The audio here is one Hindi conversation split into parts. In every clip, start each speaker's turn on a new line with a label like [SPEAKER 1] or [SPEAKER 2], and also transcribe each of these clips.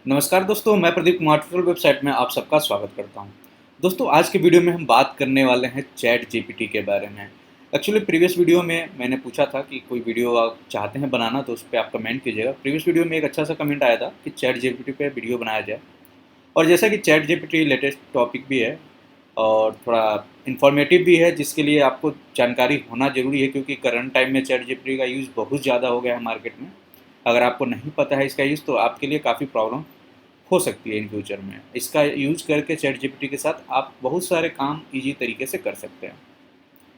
[SPEAKER 1] नमस्कार दोस्तों, मैं प्रदीप कुमार ट्यूटोरियल वेबसाइट में आप सबका स्वागत करता हूं। दोस्तों, आज के वीडियो में हम बात करने वाले हैं चैट जीपीटी के बारे में। एक्चुअली प्रीवियस वीडियो में मैंने पूछा था कि कोई वीडियो आप चाहते हैं बनाना तो उस पे आप कमेंट कीजिएगा। प्रीवियस वीडियो में एक अच्छा सा कमेंट आया था कि चैट जीपीटी पे वीडियो बनाया जाए। और जैसा कि चैट जीपीटी लेटेस्ट टॉपिक भी है और थोड़ा इन्फॉर्मेटिव भी है, जिसके लिए आपको जानकारी होना ज़रूरी है, क्योंकि करंट टाइम में चैट जीपीटी का यूज़ बहुत ज़्यादा हो गया है मार्केट में। अगर आपको नहीं पता है इसका यूज़ तो आपके लिए काफ़ी प्रॉब्लम हो सकती है इन फ्यूचर में। इसका यूज़ करके चैट जीपीटी के साथ आप बहुत सारे काम ईजी तरीके से कर सकते हैं।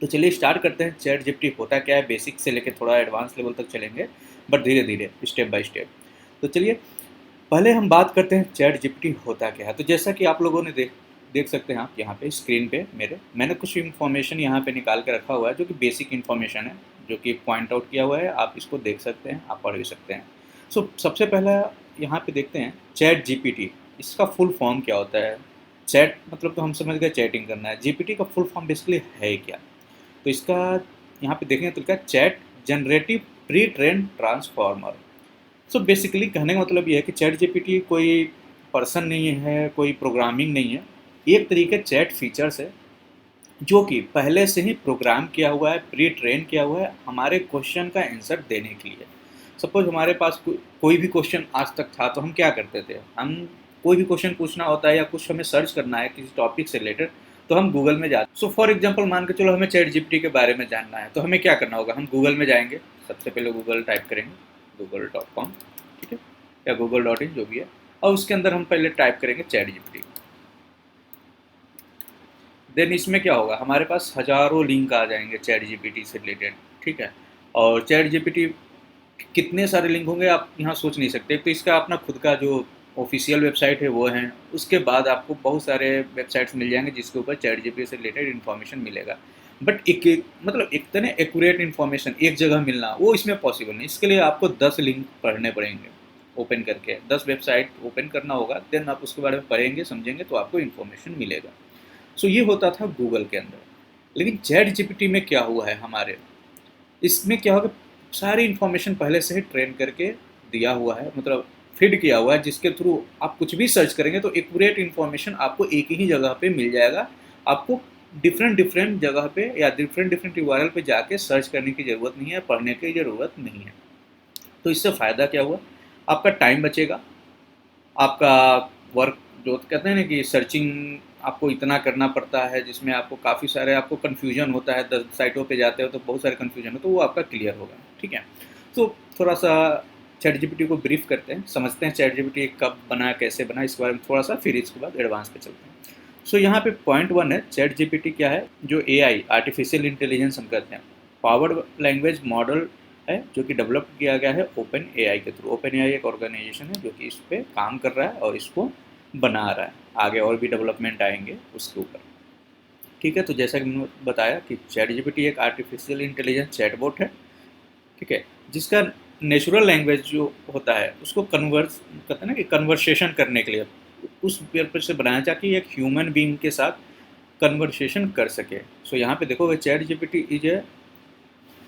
[SPEAKER 1] तो चलिए स्टार्ट करते हैं। चैट जीपीटी होता क्या है, बेसिक से लेकर थोड़ा एडवांस लेवल तक चलेंगे, बट धीरे धीरे स्टेप बाय स्टेप। तो चलिए पहले हम बात करते हैं चैट जीपीटी होता क्या है। तो जैसा कि आप लोगों ने देख देख सकते हैं, आप यहाँ पे स्क्रीन पे मैंने कुछ इन्फॉर्मेशन यहाँ पे निकाल के रखा हुआ है, जो कि बेसिक इन्फॉर्मेशन है, जो कि पॉइंट आउट किया हुआ है। आप इसको देख सकते हैं, आप पढ़ भी सकते हैं। सबसे पहला यहाँ पे देखते हैं चैट जीपीटी। इसका फुल फॉर्म क्या होता है? चैट मतलब तो हम समझ गए चैटिंग करना है। जीपीटी का फुल फॉर्म बेसिकली है क्या? तो इसका यहाँ पे देखेंगे तो लिखा है chat generative pre train transformer. Basically कहने का मतलब ये है कि चैट जीपीटी कोई पर्सन नहीं है, कोई प्रोग्रामिंग नहीं है। एक तरीके चैट फीचर्स है जो कि पहले से ही प्रोग्राम किया हुआ है, प्री ट्रेन किया हुआ है हमारे क्वेश्चन का आंसर देने के लिए। सपोज हमारे पास कोई भी क्वेश्चन आज तक था, तो हम क्या करते थे? हम कोई भी क्वेश्चन पूछना होता है या कुछ हमें सर्च करना है किसी टॉपिक से रिलेटेड, तो हम गूगल में जाते। फॉर एग्जांपल मान के चलो हमें चैट जीपीटी के बारे में जानना है, तो हमें क्या करना होगा? हम गूगल में जाएंगे, सबसे पहले गूगल टाइप करेंगे, google.com, ठीक है, या google.in जो भी है, और उसके अंदर हम पहले टाइप करेंगे चैट जीपीटी। देन इसमें क्या होगा, हमारे पास हज़ारों लिंक आ जाएंगे चैट जीपीटी से रिलेटेड, ठीक है। और चैट जीपीटी कितने सारे लिंक होंगे आप यहाँ सोच नहीं सकते। तो इसका अपना खुद का जो ऑफिशियल वेबसाइट है वो है। उसके बाद आपको बहुत सारे वेबसाइट्स मिल जाएंगे जिसके ऊपर चैट जीपीटी से रिलेटेड इन्फॉर्मेशन मिलेगा। बट मतलब एक तरह एक्यूरेट इन्फॉर्मेशन एक जगह मिलना वो इसमें पॉसिबल नहीं। इसके लिए आपको 10 लिंक पढ़ने पड़ेंगे, ओपन करके 10 वेबसाइट ओपन करना होगा। देन आप उसके बारे में पढ़ेंगे, समझेंगे, तो आपको इन्फॉर्मेशन मिलेगा। ये होता था गूगल के अंदर। लेकिन चैट जीपीटी में क्या हुआ है हमारे, इसमें क्या होगा, सारी इन्फॉर्मेशन पहले से ही ट्रेन करके दिया हुआ है, मतलब फीड किया हुआ है, जिसके थ्रू आप कुछ भी सर्च करेंगे तो एक्यूरेट इन्फॉर्मेशन आपको एक ही जगह पे मिल जाएगा। आपको डिफरेंट डिफरेंट जगह पे या डिफरेंट डिफरेंट यूआरएल पे जाके सर्च करने की ज़रूरत नहीं है, पढ़ने की ज़रूरत नहीं है। तो इससे फ़ायदा क्या हुआ, आपका टाइम बचेगा। आपका वर्क जो कहते हैं ना कि सर्चिंग आपको इतना करना पड़ता है, जिसमें आपको काफ़ी सारे आपको कन्फ्यूजन होता है, 10 साइटों पे जाते हो तो बहुत सारे कन्फ्यूजन हो, तो वो आपका क्लियर होगा, ठीक है। तो थोड़ा सा चैट जीपीटी को ब्रीफ करते हैं, समझते हैं चैट जीपीटी कब बना, कैसे बना, इसके बारे में थोड़ा सा, फिर इसके बाद एडवांस पे चलते हैं। यहाँ पे पॉइंट 1 है, चैट जीपीटी क्या है? जो एआई आर्टिफिशियल इंटेलिजेंस हम कहते हैं, पावर्ड लैंग्वेज मॉडल है, जो कि डेवलप किया गया है ओपन एआई के थ्रू। ओपन एआई एक ऑर्गेनाइजेशन है जो कि इस पर काम कर रहा है और इसको बना रहा है। आगे और भी डेवलपमेंट आएंगे उसके ऊपर, ठीक है। तो जैसा कि मैंने बताया कि चैट जीपीटी एक आर्टिफिशियल इंटेलिजेंस चैटबॉट है, ठीक है, जिसका नेचुरल लैंग्वेज जो होता है उसको कन्वर्स कहते हैं ना कि कन्वर्सेशन करने के लिए उस पर्पज से बनाया जाए कि एक ह्यूमन बीइंग के साथ कन्वर्सेशन कर सके। यहाँ पे देखोगे chat GPT is a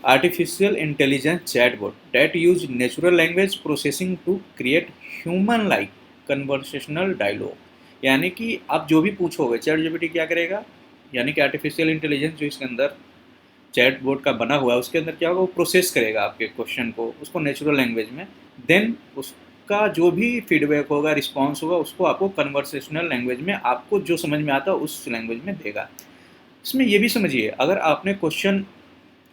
[SPEAKER 1] artificial intelligence chatbot that use natural language processing to create human like conversational dialogue। यानी कि आप जो भी पूछोगे चैट जीपीटी क्या करेगा, यानी कि आर्टिफिशियल इंटेलिजेंस जो इसके अंदर चैट बोर्ड का बना हुआ है उसके अंदर क्या होगा, वो प्रोसेस करेगा आपके क्वेश्चन को, उसको नेचुरल लैंग्वेज में। देन उसका जो भी फीडबैक होगा, रिस्पॉन्स होगा, उसको आपको कन्वर्सेशनल लैंग्वेज में आपको जो समझ में आता है उस लैंग्वेज में देगा। इसमें ये भी समझिए, अगर आपने क्वेश्चन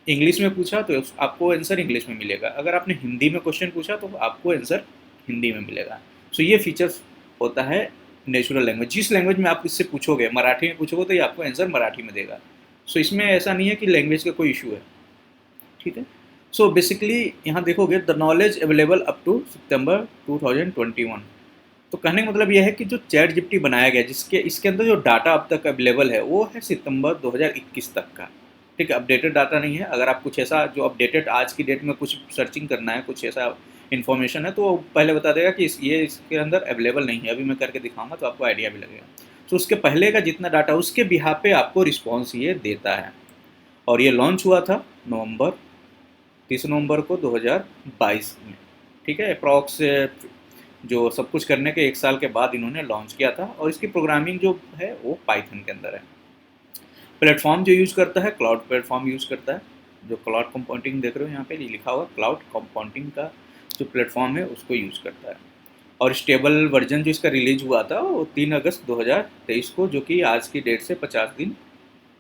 [SPEAKER 1] इंग्लिश में पूछा तो आपको आंसर इंग्लिश में मिलेगा, अगर आपने हिंदी में क्वेश्चन पूछा तो आपको आंसर हिंदी में मिलेगा। ये फीचर्स होता है नेचुरल लैंग्वेज। जिस लैंग्वेज में आप इससे पूछोगे, मराठी में पूछोगे तो ये आपको आंसर मराठी में देगा। इसमें ऐसा नहीं है कि लैंग्वेज का कोई इशू है, ठीक है। बेसिकली यहाँ देखोगे the knowledge available up to September 2021। तो कहने का मतलब यह है कि जो चैट जीपीटी बनाया गया, जिसके इसके अंदर जो डाटा अब तक अवेलेबल है वो है सितंबर 2021 तक का, ठीक है। अपडेटेड डाटा नहीं है। अगर आप कुछ ऐसा जो अपडेटेड आज की डेट में कुछ सर्चिंग करना है, कुछ ऐसा इन्फॉर्मेशन है, तो वो पहले बता देगा कि ये इसके अंदर अवेलेबल नहीं है। अभी मैं करके दिखाऊंगा तो आपको आइडिया भी लगेगा। उसके पहले का जितना डाटा उसके बिहाफ पे आपको रिस्पॉन्स ये देता है। और ये लॉन्च हुआ था 30 नवंबर को 2022 में, ठीक है। अप्रॉक्स जो सब कुछ करने के 1 साल के बाद इन्होंने लॉन्च किया था, और इसकी प्रोग्रामिंग जो है वो पाइथन के अंदर है। प्लेटफॉर्म जो यूज़ करता है क्लाउड प्लेटफॉर्म यूज़ करता है, जो क्लाउड कंपाउंडिंग देख रहे हो यहाँ पे लिखा हुआ क्लाउड कंपाउंडिंग का जो प्लेटफॉर्म है उसको यूज़ करता है। और स्टेबल वर्जन जो इसका रिलीज हुआ था वो 3 अगस्त 2023 को, जो कि आज की डेट से 50 दिन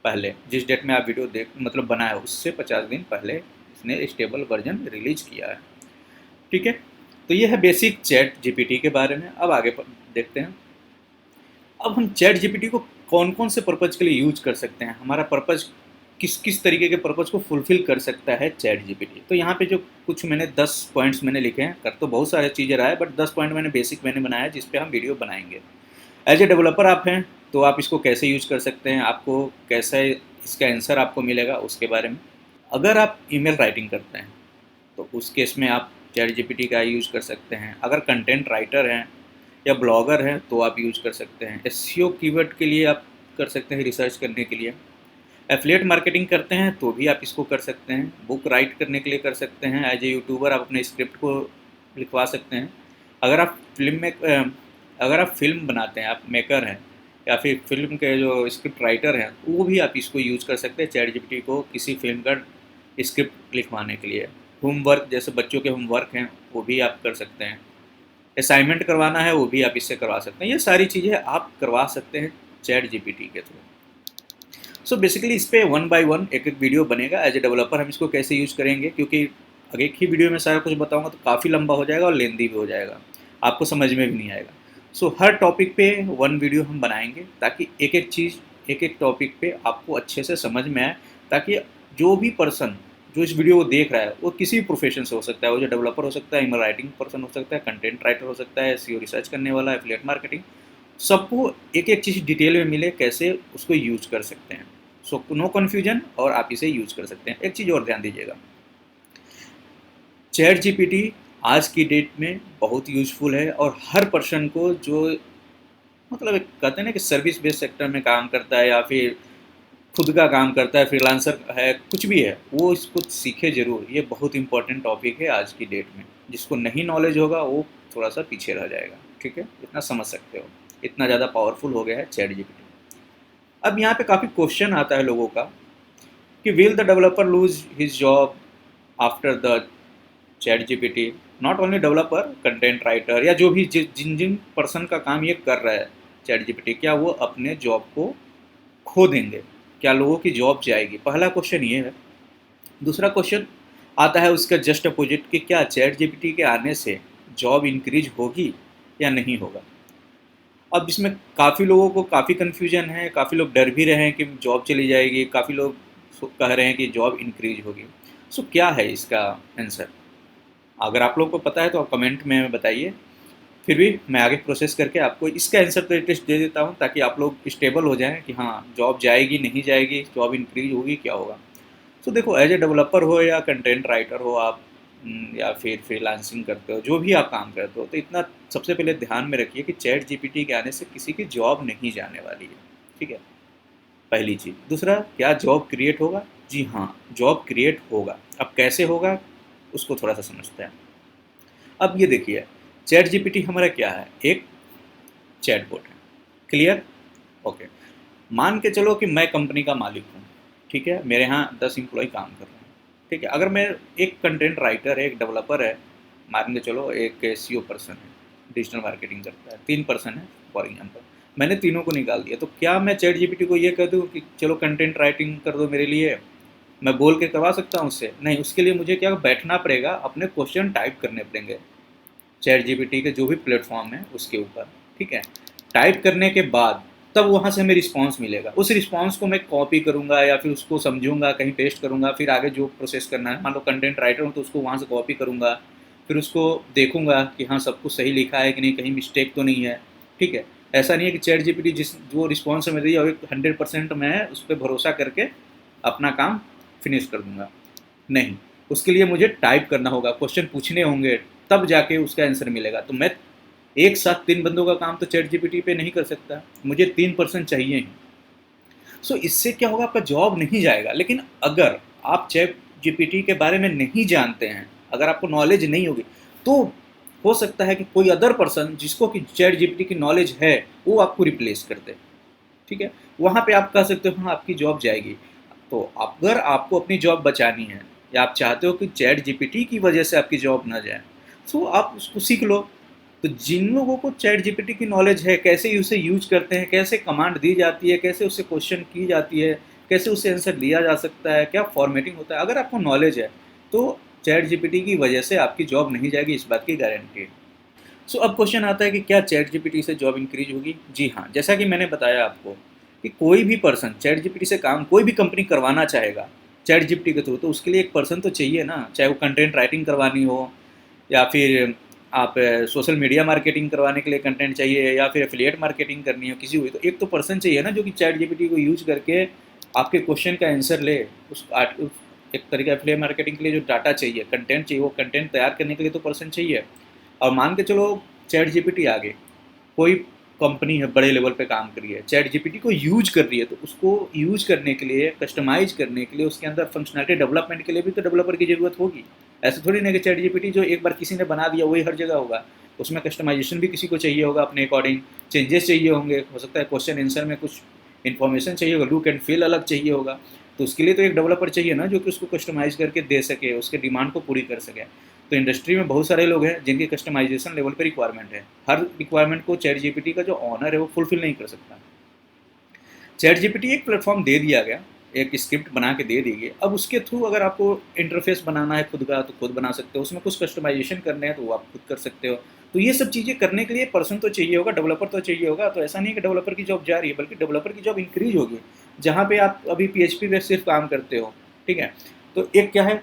[SPEAKER 1] पहले, जिस डेट में आप वीडियो देख मतलब बनाया उससे 50 दिन पहले इसने स्टेबल वर्जन रिलीज किया है। ठीक है, तो ये है बेसिक चैट जीपीटी के बारे में। अब आगे देखते हैं। अब हम चैट जीपीटी को कौन कौन से पर्पज़ के लिए यूज कर सकते हैं, हमारा पर्पज़ किस किस तरीके के पर्पज़ को फुलफ़िल कर सकता है चैट जीपीटी। तो यहाँ पे जो कुछ मैंने 10 पॉइंट्स मैंने लिखे हैं, कर तो बहुत सारी चीज़ें रहा है बट 10 पॉइंट मैंने बेसिक मैंने बनाया जिस पे हम वीडियो बनाएंगे। एज ए डेवलपर आप हैं तो आप इसको कैसे यूज़ कर सकते हैं, आपको कैसे इसका आंसर आपको मिलेगा उसके बारे में। अगर आप ईमेल राइटिंग करते हैं तो उस केस में आप चैट जीपीटी का यूज़ कर सकते हैं। अगर कंटेंट राइटर हैं या ब्लॉगर हैं तो आप यूज़ कर सकते हैं। एसईओ कीवर्ड के लिए आप कर सकते हैं, रिसर्च करने के लिए। एफिलिएट मार्केटिंग करते हैं तो भी आप इसको कर सकते हैं। बुक राइट करने के लिए कर सकते हैं। एज ए यूट्यूबर आप अपने स्क्रिप्ट को लिखवा सकते हैं। अगर आप अगर आप फिल्म बनाते हैं, आप मेकर हैं या फिर फिल्म के जो स्क्रिप्ट राइटर हैं, वो भी आप इसको यूज़ कर सकते हैं चैट जीपीटी को किसी फिल्म का स्क्रिप्ट लिखवाने के लिए। होमवर्क जैसे बच्चों के होमवर्क हैं वो भी आप कर सकते हैं। असाइनमेंट करवाना है वो भी आप इससे करवा सकते हैं। ये सारी चीज़ें आप करवा सकते हैं चैट जीपीटी के थ्रू। सो बेसिकली इस पर 1 बाय 1 एक एक वीडियो बनेगा। एज ए डेवलपर हम इसको कैसे यूज़ करेंगे, क्योंकि अगर एक ही वीडियो में सारा कुछ बताऊंगा तो काफ़ी लंबा हो जाएगा और लेंदी भी हो जाएगा, आपको समझ में भी नहीं आएगा। सो हर टॉपिक पे 1 वीडियो हम बनाएंगे ताकि एक एक चीज़ एक एक टॉपिक पे आपको अच्छे से समझ में आए, ताकि जो भी पर्सन जो इस वीडियो को देख रहा है वो किसी भी प्रोफेशन से हो सकता है, वो जो डेवलपर हो सकता है, ईमेल राइटिंग पर्सन हो सकता है, कंटेंट राइटर हो सकता है, एसईओ रिसर्च करने वाला, एफिलिएट मार्केटिंग, सबको एक एक चीज़ डिटेल में मिले कैसे उसको यूज कर सकते हैं। सो नो कन्फ्यूजन, और आप इसे यूज कर सकते हैं। एक चीज़ और ध्यान दीजिएगा, चैट जीपीटी आज की डेट में बहुत यूजफुल है और हर पर्सन को जो मतलब एक कहते हैं ना कि सर्विस बेस्ड सेक्टर में काम करता है या फिर खुद का काम करता है, फ्रीलांसर है, कुछ भी है, वो इसको सीखे ज़रूर। ये बहुत इंपॉर्टेंट टॉपिक है आज की डेट में। जिसको नहीं नॉलेज होगा वो थोड़ा सा पीछे रह जाएगा। ठीक है, इतना समझ सकते हो, इतना ज़्यादा पावरफुल हो गया है चैट जीपीटी। अब यहाँ पे काफ़ी क्वेश्चन आता है लोगों का कि will the developer lose his job after the chat GPT. Not only developer, content writer या जो भी जिन जिन पर्सन का काम ये कर रहा है चैट जीपीटी, क्या वो अपने जॉब को खो देंगे, क्या लोगों की जॉब जाएगी? पहला क्वेश्चन ये है। दूसरा क्वेश्चन आता है उसका जस्ट अपोजिट कि क्या चैट जीपीटी के आने से जॉब इंक्रीज होगी या नहीं होगा। अब इसमें काफ़ी लोगों को काफ़ी कन्फ्यूजन है, काफ़ी लोग डर भी रहे हैं कि जॉब चली जाएगी, काफ़ी लोग कह रहे हैं कि जॉब इंक्रीज होगी। सो क्या है इसका आंसर? अगर आप लोगों को पता है तो आप कमेंट में बताइए, फिर भी मैं आगे प्रोसेस करके आपको इसका आंसर तो एटलीस्ट दे देता हूँ ताकि आप लोग स्टेबल हो जाएं कि हाँ जॉब जाएगी नहीं जाएगी, जॉब इंक्रीज होगी, क्या होगा। तो देखो, एज ए डेवलपर हो या कंटेंट राइटर हो आप, या फिर फ्रीलांसिंग करते हो, जो भी आप काम करते हो, तो इतना सबसे पहले ध्यान में रखिए कि चैट जीपीटी के आने से किसी की जॉब नहीं जाने वाली है। ठीक है, पहली चीज़। दूसरा, क्या जॉब क्रिएट होगा? जी हाँ, जॉब क्रिएट होगा। अब कैसे होगा उसको थोड़ा सा समझते हैं। अब ये देखिए, चैट जीपीटी हमारा क्या है? एक चैटबॉट है। क्लियर? ओके। मान के चलो कि मैं कंपनी का मालिक हूँ, ठीक है, मेरे यहाँ 10 एम्प्लॉय काम कर रहे हैं, ठीक है। अगर मैं एक कंटेंट राइटर है, एक डेवलपर है, मान के चलो एक एसईओ पर्सन है, डिजिटल मार्केटिंग करता है, 3 पर्सन है फॉर एग्जाम्पल, मैंने तीनों को निकाल दिया, तो क्या मैं चैट जीपीटी को ये कह दूँ कि चलो कंटेंट राइटिंग कर दो मेरे लिए? मैं बोल के करवा सकता हूँ उससे? नहीं, उसके लिए मुझे क्या बैठना पड़ेगा, अपने क्वेश्चन टाइप करने पड़ेंगे चैट जीपीटी के जो भी प्लेटफॉर्म है उसके ऊपर। ठीक है, टाइप करने के बाद तब वहाँ से हमें रिस्पांस मिलेगा। उस रिस्पांस को मैं कॉपी करूँगा या फिर उसको समझूंगा, कहीं पेस्ट करूँगा, फिर आगे जो प्रोसेस करना है, मान लो कंटेंट राइटर हूँ तो उसको वहाँ से कॉपी करूँगा, फिर उसको देखूंगा कि हाँ सब कुछ सही लिखा है कि नहीं, कहीं मिस्टेक तो नहीं है। ठीक है, ऐसा नहीं है कि चैट जीपीटी जो रिस्पॉन्स हमें दिया 100% मैं उस पर भरोसा करके अपना काम फिनिश कर दूंगा। नहीं, उसके लिए मुझे टाइप करना होगा, क्वेश्चन पूछने होंगे, तब जाके उसका आंसर मिलेगा। तो मैं एक साथ 3 बंदों का काम तो चैट जीपीटी पे नहीं कर सकता, मुझे 3% चाहिए ही। सो इससे क्या होगा, आपका जॉब नहीं जाएगा। लेकिन अगर आप चैट जीपीटी के बारे में नहीं जानते हैं, अगर आपको नॉलेज नहीं होगी, तो हो सकता है कि कोई अदर पर्सन जिसको कि चैट जीपीटी की नॉलेज है वो आपको रिप्लेस कर दे, ठीक है। वहाँ पे आप कह सकते हो हाँ आपकी जॉब जाएगी। तो अगर आपको अपनी जॉब बचानी है या आप चाहते हो कि चैट जीपीटी की वजह से आपकी जॉब ना जाए, तो आप उसको सीख लो। तो जिन लोगों को चैट जीपीटी की नॉलेज है, कैसे उसे यूज करते हैं, कैसे कमांड दी जाती है, कैसे उससे क्वेश्चन की जाती है, कैसे उससे आंसर लिया जा सकता है, क्या फॉर्मेटिंग होता है, अगर आपको नॉलेज है तो चैट जीपीटी की वजह से आपकी जॉब नहीं जाएगी, इस बात की गारंटी है। सो अब क्वेश्चन आता है कि क्या चैट जीपीटी से जॉब इंक्रीज होगी? जी हाँ, जैसा कि मैंने बताया आपको कि कोई भी पर्सन चैट जीपीटी से काम कोई भी कंपनी करवाना चाहेगा चैट जीपीटी के थ्रू, तो उसके लिए एक पर्सन तो चाहिए ना, चाहे वो कंटेंट राइटिंग करवानी हो या फिर आप सोशल मीडिया मार्केटिंग करवाने के लिए कंटेंट चाहिए या फिर एफिलिएट मार्केटिंग करनी हो किसी हुई, तो एक तो पर्सन चाहिए ना जो कि चैट जीपीटी को यूज करके आपके क्वेश्चन का आंसर ले। एक तरीके एफिलिएट मार्केटिंग के लिए जो डाटा चाहिए, कंटेंट चाहिए, वो कंटेंट तैयार करने के लिए तो पर्सन चाहिए। और मान के चलो चैट जीपीटी आ गई, कोई कंपनी है बड़े लेवल पे काम कर रही है, चैट जीपीटी को यूज कर रही है, तो उसको यूज करने के लिए, कस्टमाइज करने के लिए, उसके अंदर फंक्शनैलिटी डेवलपमेंट के लिए भी तो डेवलपर की ज़रूरत होगी। ऐसे थोड़ी ना कि चैट जीपीटी जो एक बार किसी ने बना दिया वही हर जगह होगा, उसमें कस्टमाइजेशन भी किसी को चाहिए होगा, अपने अकॉर्डिंग चेंजेस चाहिए होंगे, हो सकता है क्वेश्चन आंसर में कुछ इन्फॉर्मेशन चाहिए होगा, लुक एंड फील अलग चाहिए होगा। तो उसके लिए तो एक डेवलपर चाहिए ना जो कि उसको कस्टमाइज करके दे सके, उसके डिमांड को पूरी कर सके। तो इंडस्ट्री में बहुत सारे लोग हैं जिनकी कस्टमाइजेशन लेवल पर रिक्वायरमेंट है, हर रिक्वायरमेंट को चैट जीपीटी का जो ऑनर है वो फुलफिल नहीं कर सकता। चैट जीपीटी एक प्लेटफॉर्म दे दिया गया, एक स्क्रिप्ट बना के दे दी गई, अब उसके थ्रू अगर आपको इंटरफेस बनाना है खुद का तो खुद बना सकते हो, उसमें कुछ कस्टमाइजेशन करने हैं तो वो आप खुद कर सकते हो। तो ये सब चीज़ें करने के लिए पर्सन तो चाहिए होगा, डेवलपर तो चाहिए होगा। तो ऐसा नहीं है कि डेवलपर की जॉब जा रही है, बल्कि डेवलपर की जॉब इंक्रीज होगी। जहाँ पे आप अभी पीएचपी पे सिर्फ काम करते हो, ठीक है, तो एक क्या है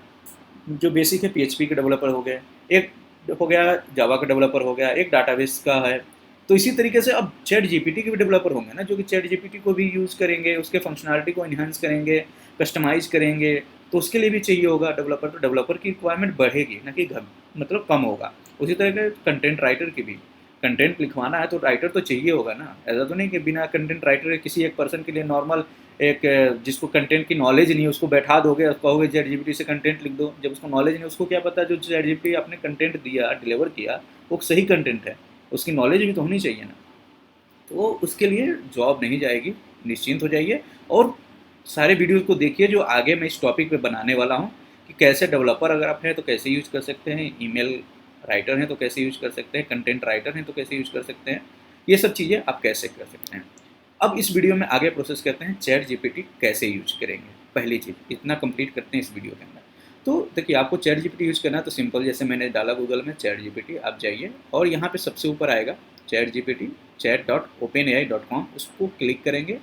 [SPEAKER 1] जो बेसिक है पीएचपी के डेवलपर हो गए, एक हो गया जावा का डेवलपर हो गया, एक डाटाबेस का है। तो इसी तरीके से अब चैट जीपीटी के भी डेवलपर होंगे ना जो कि चैट जीपीटी को भी यूज़ करेंगे, उसके फंक्शनैलिटी को इन्हांस करेंगे, कस्टमाइज करेंगे। तो उसके लिए भी चाहिए होगा डेवलपर, तो डेवलपर की रिक्वायरमेंट बढ़ेगी ना कि मतलब कम होगा। उसी तरह के कंटेंट राइटर की भी, कंटेंट लिखवाना है तो राइटर तो चाहिए होगा ना। ऐसा तो नहीं कि बिना कंटेंट राइटर किसी एक पर्सन के लिए नॉर्मल एक जिसको कंटेंट की नॉलेज नहीं है उसको बैठा दोगे और कहोगे चैट जीपीटी से कंटेंट लिख दो। जब उसको नॉलेज नहीं, उसको क्या पता जो चैट जीपीटी आपने कंटेंट दिया, डिलीवर किया, वो सही कंटेंट है, उसकी नॉलेज भी तो होनी चाहिए ना। तो उसके लिए जॉब नहीं जाएगी, निश्चिंत हो जाइए। और सारे वीडियोज़ को देखिए जो आगे मैं इस टॉपिक पे बनाने वाला हूँ कि कैसे डेवलपर अगर आप हैं तो कैसे यूज़ कर सकते हैं, ईमेल राइटर हैं तो कैसे यूज़ कर सकते हैं, कंटेंट राइटर हैं तो कैसे यूज़ कर सकते हैं, ये सब चीज़ें आप कैसे कर सकते हैं। अब इस वीडियो में आगे प्रोसेस करते हैं चैट जीपीटी कैसे यूज करेंगे। पहली चीज़ इतना कंप्लीट करते हैं इस वीडियो के अंदर। तो देखिए आपको चैट जीपीटी यूज़ करना है तो सिंपल, जैसे मैंने डाला गूगल में चैट जीपीटी, आप जाइए और यहाँ पे सबसे ऊपर आएगा चैट जीपीटी chat.openai.com, उसको क्लिक करेंगे।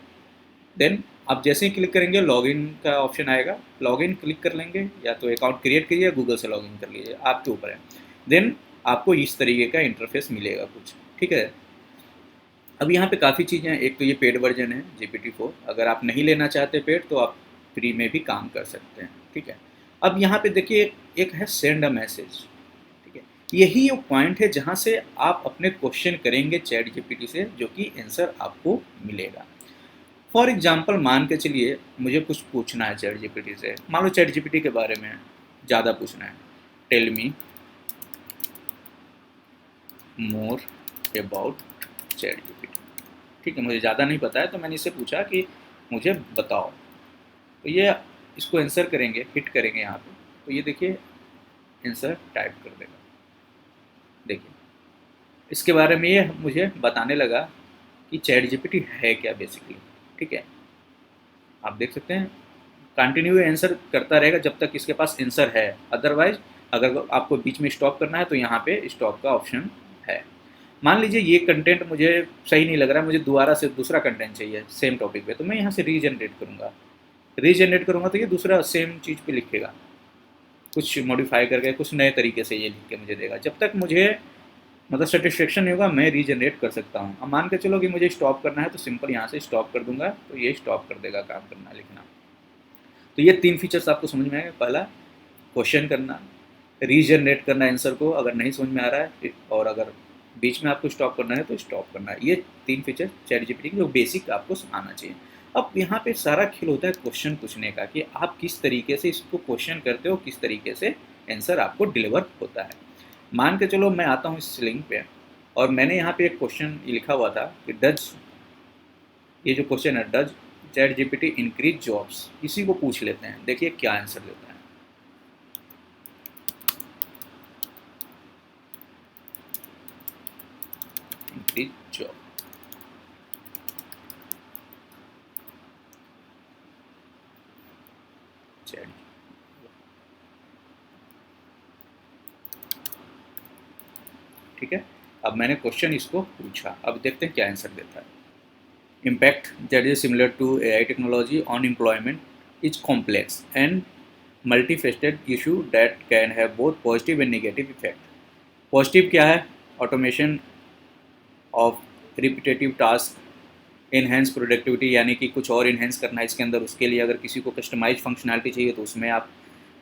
[SPEAKER 1] देन आप जैसे ही क्लिक करेंगे लॉगिन का ऑप्शन आएगा, लॉगिन क्लिक कर लेंगे, या तो अकाउंट क्रिएट करिए, गूगल से लॉगिन कर लीजिए, आपके ऊपर है। देन आपको इस तरीके का इंटरफेस मिलेगा कुछ, ठीक है। अब यहाँ पे काफ़ी चीज़ें हैं, एक तो ये पेड वर्जन है GPT-4, अगर आप नहीं लेना चाहते पेड तो आप फ्री में भी काम कर सकते हैं, ठीक है। अब यहाँ पे देखिए एक है सेंड अ मैसेज, ठीक है, यही वो पॉइंट है जहाँ से आप अपने क्वेश्चन करेंगे चैट जीपीटी से, जो कि आंसर आपको मिलेगा। फॉर एग्जाम्पल मान के चलिए मुझे कुछ पूछना है चैट जीपीटी से, मान लो चैट जीपीटी के बारे में ज़्यादा पूछना है, tell me more about ChatGPT, ठीक है, मुझे ज़्यादा नहीं पता है तो मैंने इससे पूछा कि मुझे बताओ। तो ये इसको आंसर करेंगे, हिट करेंगे यहाँ पे, तो ये देखिए आंसर टाइप कर देगा। देखिए इसके बारे में ये मुझे बताने लगा कि चैट जीपीटी है क्या बेसिकली, ठीक है। आप देख सकते हैं कंटिन्यू आंसर करता रहेगा जब तक इसके पास आंसर है, अदरवाइज अगर आपको बीच में स्टॉप करना है तो यहाँ पे स्टॉप का ऑप्शन है। मान लीजिए ये कंटेंट मुझे सही नहीं लग रहा है, मुझे दोबारा से दूसरा कंटेंट चाहिए सेम टॉपिक पे, तो मैं यहाँ से रीजनरेट करूँगा, तो ये दूसरा सेम चीज़ पे लिखेगा, कुछ मॉडिफाई करके कुछ नए तरीके से ये लिख के मुझे देगा। जब तक मुझे मतलब सेटिस्फेक्शन नहीं होगा मैं रीजनरेट कर सकता हूँ। अब मान के चलो कि मुझे स्टॉप करना है तो सिंपल यहाँ से स्टॉप कर दूंगा, तो ये स्टॉप कर देगा काम करना लिखना। तो ये 3 फीचर्स आपको समझ में आएगा। पहला क्वेश्चन करना, रीजनरेट करना आंसर को अगर नहीं समझ में आ रहा है, और अगर बीच में आपको स्टॉप करना है तो स्टॉप करना है। ये 3 फीचर चैट जीपीटी की जो बेसिक आपको आना चाहिए। अब यहाँ पे सारा खेल होता है क्वेश्चन पूछने का कि आप किस तरीके से इसको क्वेश्चन करते हो, किस तरीके से आंसर आपको डिलीवर होता है। मान के चलो मैं आता हूँ इस लिंक पे और मैंने यहाँ पे एक क्वेश्चन लिखा हुआ था कि डज, ये जो क्वेश्चन है, does chat GPT increase jobs, इसी को पूछ लेते हैं, देखिए क्या आंसर देता है। इंक्रीज जॉब, चैट, ठीक है। अब मैंने क्वेश्चन इसको पूछा, अब देखते हैं क्या आंसर देता है। Impact that is similar to AI technology on employment is complex and multifaceted issue that can have both positive and negative effect. Positive क्या है? Automation of repetitive task, enhance productivity, यानी कि कुछ और इनहेंस करना है इसके अंदर, उसके लिए अगर किसी को कस्टमाइज फंक्शनैलिटी चाहिए तो उसमें आप,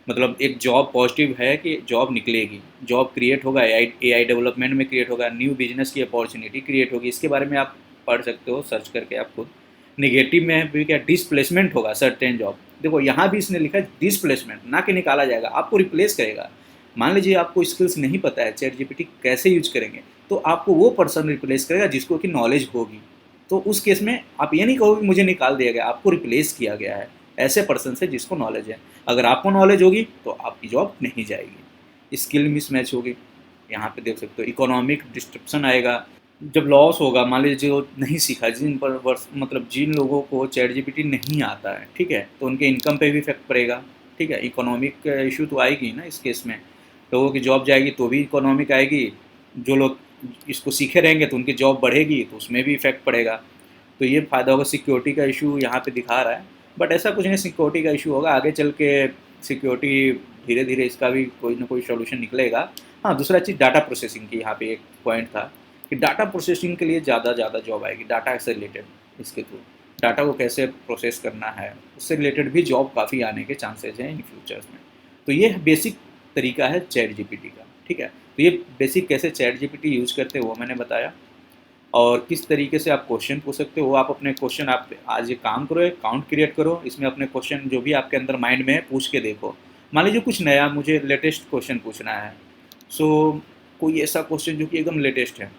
[SPEAKER 1] मतलब एक जॉब पॉजिटिव है कि जॉब निकलेगी, जॉब क्रिएट होगा, एआई डेवलपमेंट में क्रिएट होगा, न्यू बिजनेस की अपॉर्चुनिटी क्रिएट होगी, इसके बारे में आप पढ़ सकते हो सर्च करके आप खुद। निगेटिव में भी क्या, डिसप्लेसमेंट होगा सर्टेन जॉब। देखो यहाँ भी इसने लिखा है डिसप्लेसमेंट, ना कि निकाला जाएगा, आपको रिप्लेस करेगा। मान लीजिए आपको स्किल्स नहीं पता है चैट जीपीटी कैसे यूज करेंगे, तो आपको वो पर्सन रिप्लेस करेगा जिसको कि नॉलेज होगी। तो उस केस में आप ये नहीं कहोगे मुझे निकाल दिया गया, आपको रिप्लेस किया गया है ऐसे पर्सन से जिसको नॉलेज है। अगर आपको नॉलेज होगी तो आपकी जॉब नहीं जाएगी। स्किल मिसमैच होगी, यहाँ पे देख सकते हो। इकोनॉमिक डिस्ट्रप्शन आएगा, जब लॉस होगा, मान लीजिए जो नहीं सीखा, जिन पर वर्ष मतलब जिन लोगों को चैट जीपीटी नहीं आता है, ठीक है, तो उनके इनकम पे भी इफेक्ट पड़ेगा, ठीक है। इकोनॉमिक इशू तो आएगी ना इस केस में, लोगों की जॉब जाएगी तो भी इकोनॉमिक आएगी, जो लोग इसको सीखे रहेंगे तो उनकी जॉब बढ़ेगी तो उसमें भी इफेक्ट पड़ेगा। तो ये फ़ायदा होगा। सिक्योरिटी का इशू यहाँ पे दिखा रहा है, बट ऐसा कुछ नहीं सिक्योरिटी का इशू होगा, आगे चल के सिक्योरिटी धीरे धीरे इसका भी कोई ना कोई सोल्यूशन निकलेगा। हाँ, दूसरा चीज़ डाटा प्रोसेसिंग की, यहाँ पे एक पॉइंट था कि डाटा प्रोसेसिंग के लिए ज़्यादा जॉब आएगी, डाटा से रिलेटेड, इसके थ्रू डाटा को कैसे प्रोसेस करना है उससे रिलेटेड भी जॉब काफ़ी आने के चांसेस हैं इन फ्यूचर्स में। तो ये बेसिक तरीका है चैट जीपीटी का, ठीक है। तो ये बेसिक कैसे चैट जीपीटी यूज़ करते हो वो मैंने बताया, और किस तरीके से आप क्वेश्चन पूछ सकते हो। आप अपने क्वेश्चन, आप आज ये काम करो, एक अकाउंट क्रिएट करो, इसमें अपने क्वेश्चन जो भी आपके अंदर माइंड में है पूछ के देखो। मान लीजिए कुछ नया मुझे लेटेस्ट क्वेश्चन पूछना है, सो कोई ऐसा क्वेश्चन जो कि एकदम लेटेस्ट है।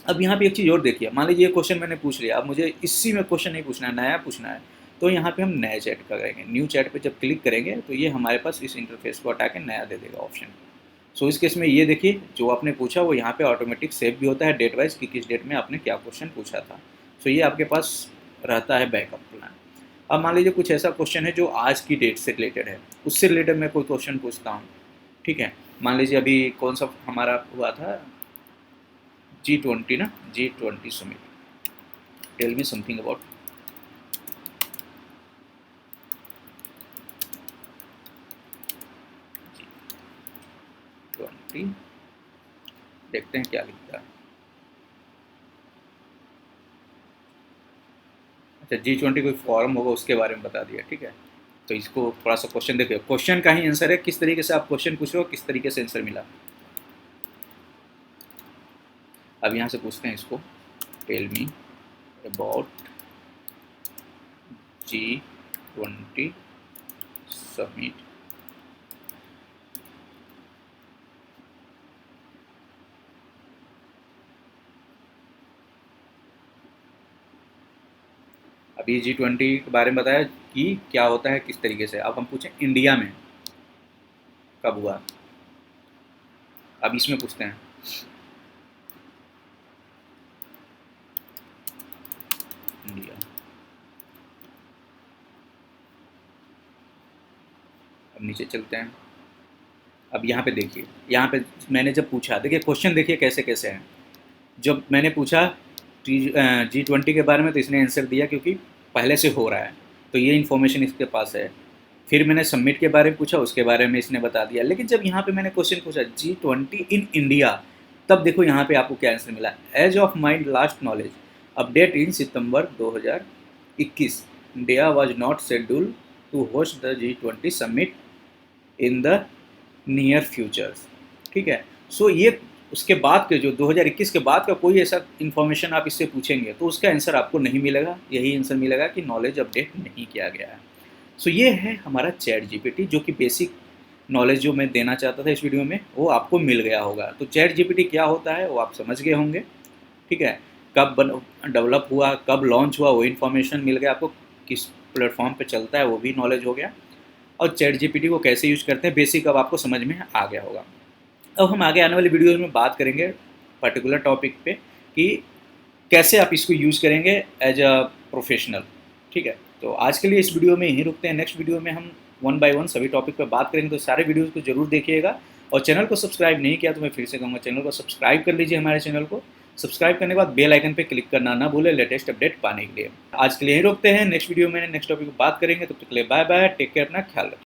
[SPEAKER 1] अब यहाँ पे एक चीज़ और देखिए, मान लीजिए ये क्वेश्चन मैंने पूछ लिया, अब मुझे इसी में क्वेश्चन नहीं पूछना है, नया पूछना है, तो यहाँ पे हम नए चैट का करेंगे। न्यू चैट पे जब क्लिक करेंगे तो ये हमारे पास इस इंटरफेस को हटा के नया दे देगा ऑप्शन। सो इस केस में ये देखिए जो आपने पूछा वो यहाँ पे ऑटोमेटिक सेव भी होता है डेट वाइज कि किस डेट में आपने क्या क्वेश्चन पूछा था। सो ये आपके पास रहता है बैकअप प्लान। अब मान लीजिए कुछ ऐसा क्वेश्चन है जो आज की डेट से रिलेटेड है, उससे रिलेटेड मैं कोई क्वेश्चन पूछता हूँ, ठीक है। मान लीजिए अभी कौन सा हमारा हुआ था, G20 ना, G20 summit, tell me something about. G20 देखते हैं क्या लिखता है। अच्छा, G20 कोई फॉर्म होगा उसके बारे में बता दिया, ठीक है। तो इसको थोड़ा सा क्वेश्चन देखिए, क्वेश्चन का ही आंसर है, किस तरीके से आप क्वेश्चन पूछ रहे हो, किस तरीके से आंसर मिला। अब यहाँ से पूछते हैं इसको, tell me about G20 summit. अभी G20 के बारे में बताया कि क्या होता है किस तरीके से। अब हम पूछें इंडिया में कब हुआ, अब इसमें पूछते हैं इंडिया। अब नीचे चलते हैं, अब यहाँ पे देखिए, यहाँ पे मैंने जब पूछा, देखिए क्वेश्चन देखिए कैसे कैसे हैं। जब मैंने पूछा G20 के बारे में तो इसने आंसर दिया क्योंकि पहले से हो रहा है, तो ये इन्फॉर्मेशन इसके पास है। फिर मैंने सबमिट के बारे में पूछा, उसके बारे में इसने बता दिया। लेकिन जब यहाँ पे मैंने क्वेश्चन पूछा G20 इन इंडिया, तब देखो यहाँ पे आपको क्या आंसर मिला। As of my last knowledge update in September 2021 India was not schedule to host the G20 summit in the near futures, ठीक है। सो ये उसके बाद के जो 2021 के बाद का कोई ऐसा इन्फॉर्मेशन आप इससे पूछेंगे तो उसका आंसर आपको नहीं मिलेगा, यही आंसर मिलेगा कि नॉलेज अपडेट नहीं किया गया है। सो ये है हमारा चैट जीपीटी, जो कि बेसिक नॉलेज जो मैं देना चाहता था इस वीडियो में वो आपको मिल गया होगा। तो चैट जीपीटी क्या होता है वो आप समझ गए होंगे, ठीक है। कब डेवलप हुआ, कब लॉन्च हुआ, वो इन्फॉर्मेशन मिल गया आपको, किस प्लेटफॉर्म पे चलता है वो भी नॉलेज हो गया, और चैट जीपीटी को कैसे यूज़ करते हैं बेसिक अब आपको समझ में आ गया होगा। अब हम आगे आने वाली वीडियोज़ में बात करेंगे पर्टिकुलर टॉपिक पे कि कैसे आप इसको यूज़ करेंगे एज अ प्रोफेशनल, ठीक है। तो आज के लिए इस वीडियो में यहीं रुकते हैं, नेक्स्ट वीडियो में हम वन बाय वन सभी टॉपिक पे बात करेंगे, तो सारे वीडियोज़ को जरूर देखिएगा। और चैनल को सब्सक्राइब नहीं किया तो मैं फिर से कहूँगा चैनल को सब्सक्राइब कर लीजिए। हमारे चैनल को सब्सक्राइब करने के बाद बेल आइकन पे क्लिक करना ना भूलें लेटेस्ट अपडेट पाने के लिए। आज के लिए यहीं रोकते हैं, नेक्स्ट वीडियो में नेक्स्ट टॉपिक पर बात करेंगे, तब तक के लिए बाय बाय, टेक केयर, अपना ख्याल रखें।